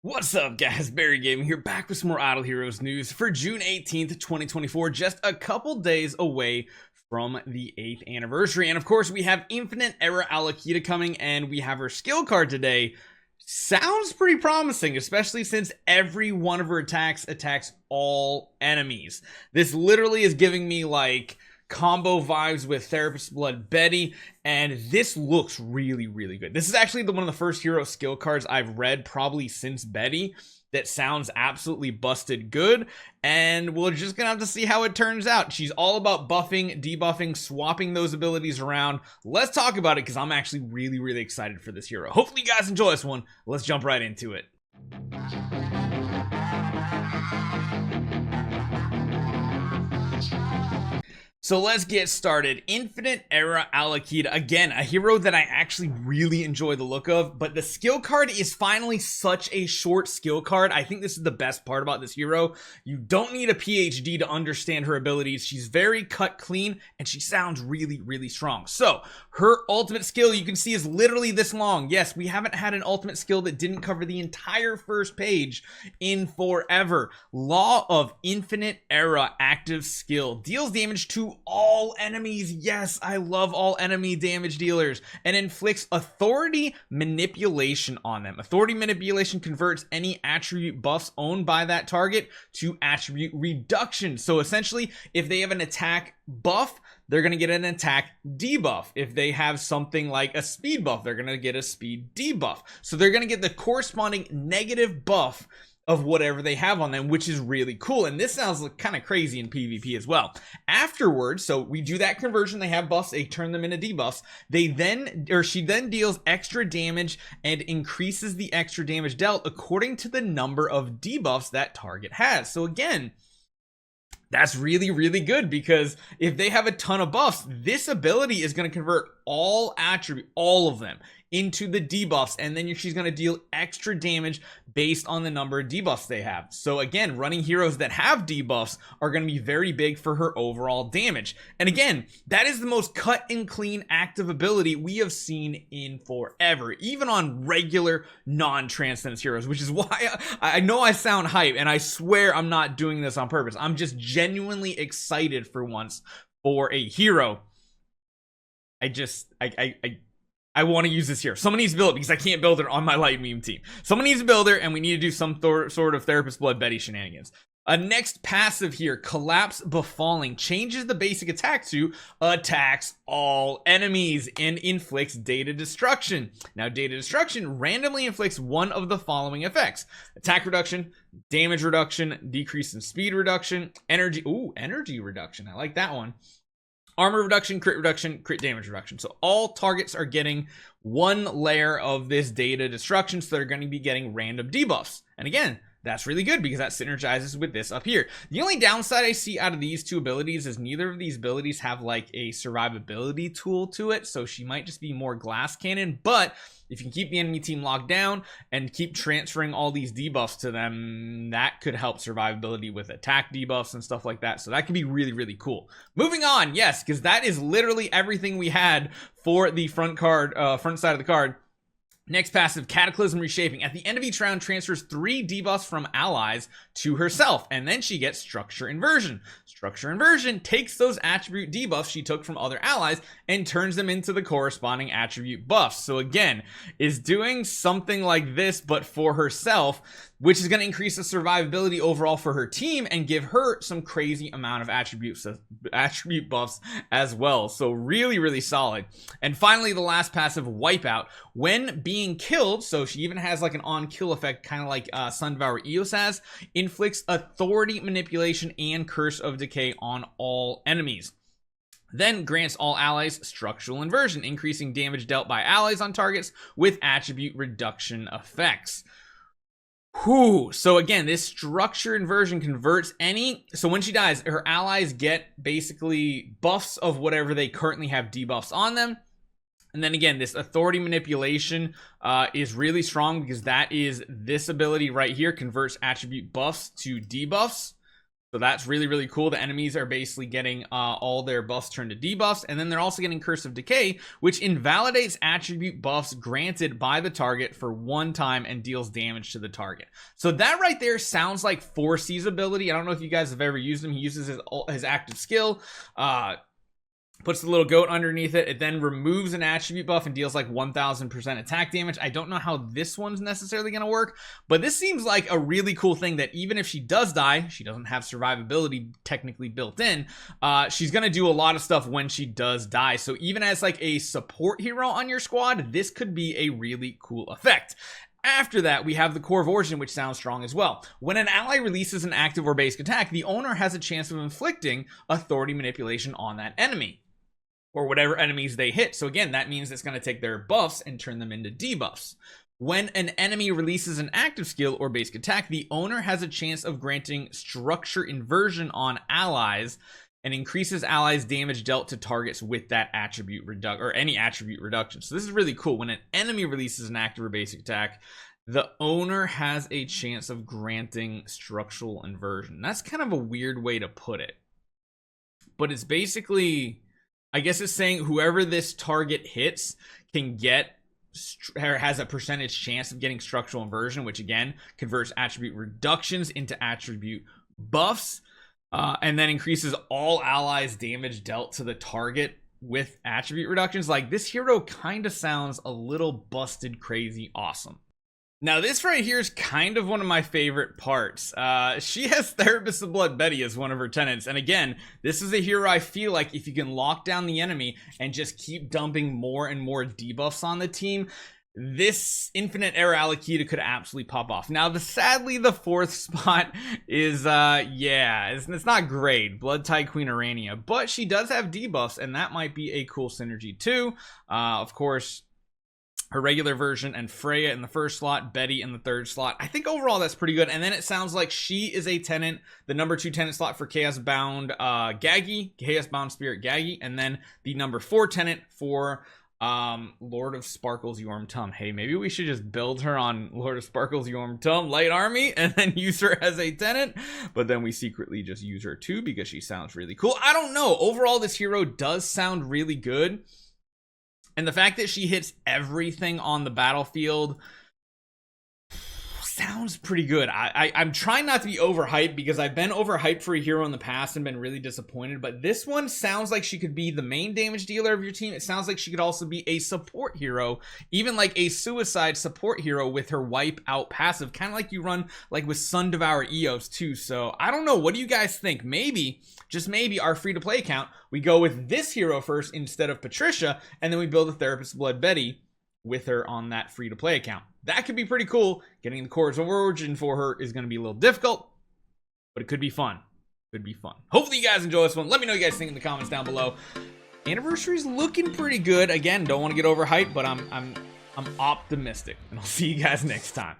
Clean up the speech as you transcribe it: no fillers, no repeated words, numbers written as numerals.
What's up, guys? Barry Gaming here, back with some more Idle Heroes news for June 18th, 2024, just a couple days away from the 8th anniversary. And of course, we have Infinite Era Alikita coming, and we have her skill card today. Sounds pretty promising, especially since every one of her attacks all enemies. This literally is giving me like combo vibes with Therapist Blood Betty, and this looks really good. This is actually one of the first hero skill cards I've read probably since Betty that sounds absolutely busted good, and we're just gonna have to see how it turns out. She's all about buffing, debuffing, swapping those abilities around. Let's talk about it because I'm actually really excited for this hero. Hopefully you guys enjoy this one. Let's jump right into it. So let's get started. Infinite Era Alikita. Again, a hero that I actually really enjoy the look of, but the skill card is finally such a short skill card. I think this is the best part about this hero. You don't need a PhD to understand her abilities. She's very cut clean, and she sounds really strong. So her ultimate skill, you can see, is literally this long. Yes, we haven't had an ultimate skill that didn't cover the entire first page in forever. Law of Infinite Era active skill. Deals damage to all enemies. Yes, I love all enemy damage dealers, and inflicts authority manipulation on them. Authority manipulation converts any attribute buffs owned by that target to attribute reduction. So essentially, if they have an attack buff, they're going to get an attack debuff. If they have something like a speed buff, they're going to get a speed debuff. So they're going to get the corresponding negative buff of whatever they have on them, which is really cool. And this sounds kind of crazy in PvP as well. Afterwards, so we do that conversion, they have buffs, they turn them into debuffs. She then deals extra damage and increases the extra damage dealt according to the number of debuffs that target has. So again, that's really good, because if they have a ton of buffs, this ability is going to convert all of them into the debuffs, and then she's going to deal extra damage based on the number of debuffs they have. So again, running heroes that have debuffs are going to be very big for her overall damage. And again, that is the most cut and clean active ability we have seen in forever, even on regular non-transcendence heroes, which is why I know I sound hype, and I swear I'm not doing this on purpose. I'm just genuinely excited for once for a hero. I want to use this here. Someone needs to build it, because I can't build it on my light meme team. Someone needs to build it, and we need to do some sort of Therapist Blood Betty shenanigans. Next passive here, Collapse Befalling, changes the basic attack to attacks all enemies and inflicts data destruction. Now, data destruction randomly inflicts one of the following effects: attack reduction, damage reduction, decrease in speed reduction, energy reduction. I like that one. Armor reduction, crit damage reduction. So all targets are getting one layer of this data destruction, so they're going to be getting random debuffs. And again, that's really good, because that synergizes with this up here. The only downside I see out of these two abilities is neither of these abilities have like a survivability tool to it, so she might just be more glass cannon. But if you can keep the enemy team locked down and keep transferring all these debuffs to them, that could help survivability with attack debuffs and stuff like that. So that could be really cool. Moving on, yes, because that is literally everything we had for the front side of the card. Next passive, Cataclysm Reshaping. At the end of each round, transfers 3 debuffs from allies to herself, and then she gets Structure Inversion. Structure Inversion takes those attribute debuffs she took from other allies and turns them into the corresponding attribute buffs. So again, is doing something like this, but for herself, which is going to increase the survivability overall for her team and give her some crazy amount of attribute buffs as well. So really solid. And finally, the last passive, Wipeout. When being killed, so she even has like an on-kill effect, kind of like Sundevour Eos has, inflicts authority manipulation and Curse of Decay on all enemies. Then grants all allies Structural Inversion, increasing damage dealt by allies on targets with attribute reduction effects. So again, this Structure Inversion converts so when she dies, her allies get basically buffs of whatever they currently have debuffs on them. And then again, this authority manipulation is really strong, because that is this ability right here, converts attribute buffs to debuffs. So that's really, really cool. The enemies are basically getting all their buffs turned to debuffs, and then they're also getting Curse of Decay, which invalidates attribute buffs granted by the target for 1 time and deals damage to the target. So that right there sounds like Force's ability. I don't know if you guys have ever used him. He uses his active skill, puts the little goat underneath it. It then removes an attribute buff and deals like 1000% attack damage. I don't know how this one's necessarily going to work, but this seems like a really cool thing that even if she does die, she doesn't have survivability technically built in. She's going to do a lot of stuff when she does die. So even as like a support hero on your squad, this could be a really cool effect. After that, we have the Core of Origin, which sounds strong as well. When an ally releases an active or basic attack, the owner has a chance of inflicting authority manipulation on that enemy, or whatever enemies they hit. So again, that means it's going to take their buffs and turn them into debuffs. When an enemy releases an active skill or basic attack, the owner has a chance of granting structure inversion on allies and increases allies' damage dealt to targets with that attribute or any attribute reduction. So this is really cool. When an enemy releases an active or basic attack, the owner has a chance of granting structural inversion. That's kind of a weird way to put it, but it's basically, I guess it's saying whoever this target hits can get or has a percentage chance of getting structural inversion, which again converts attribute reductions into attribute buffs, and then increases all allies' damage dealt to the target with attribute reductions. Like, this hero kind of sounds a little busted crazy awesome. Now, this right here is kind of one of my favorite parts. She has Therapist of Blood Betty as one of her tenants. And again, this is a hero I feel like if you can lock down the enemy and just keep dumping more and more debuffs on the team, this Infinite Era Alikita could absolutely pop off. Now, sadly, the 4th spot is, yeah, it's not great. Blood Tide Queen Urania. But she does have debuffs, and that might be a cool synergy too. Of course, her regular version and Freya in the 1st slot, Betty in the 3rd slot. I think overall that's pretty good. And then it sounds like she is a tenant, the number 2 tenant slot for Chaos Bound Gaggy, Chaos Bound Spirit Gaggy, and then the number 4 tenant for Lord of Sparkles Yorm Tum. Hey, maybe we should just build her on Lord of Sparkles Yorm Tum Light Army and then use her as a tenant, but then we secretly just use her too because she sounds really cool. I don't know. Overall, this hero does sound really good. And the fact that she hits everything on the battlefield sounds pretty good. I'm trying not to be overhyped because I've been overhyped for a hero in the past and been really disappointed. But this one sounds like she could be the main damage dealer of your team. It sounds like she could also be a support hero, even like a suicide support hero with her wipe out passive, kind of like you run like with Sun Devour Eos too. So I don't know. What do you guys think? Maybe, just maybe, our free-to-play account, we go with this hero first instead of Patricia, and then we build a Therapist of Blood Betty with her on that free-to-play account. That could be pretty cool. Getting the Core of Origin for her is going to be a little difficult, but it could be fun. Could be fun. Hopefully you guys enjoy this one. Let me know what you guys think in the comments down below. Anniversary's looking pretty good. Again, don't want to get overhyped, but I'm optimistic, and I'll see you guys next time.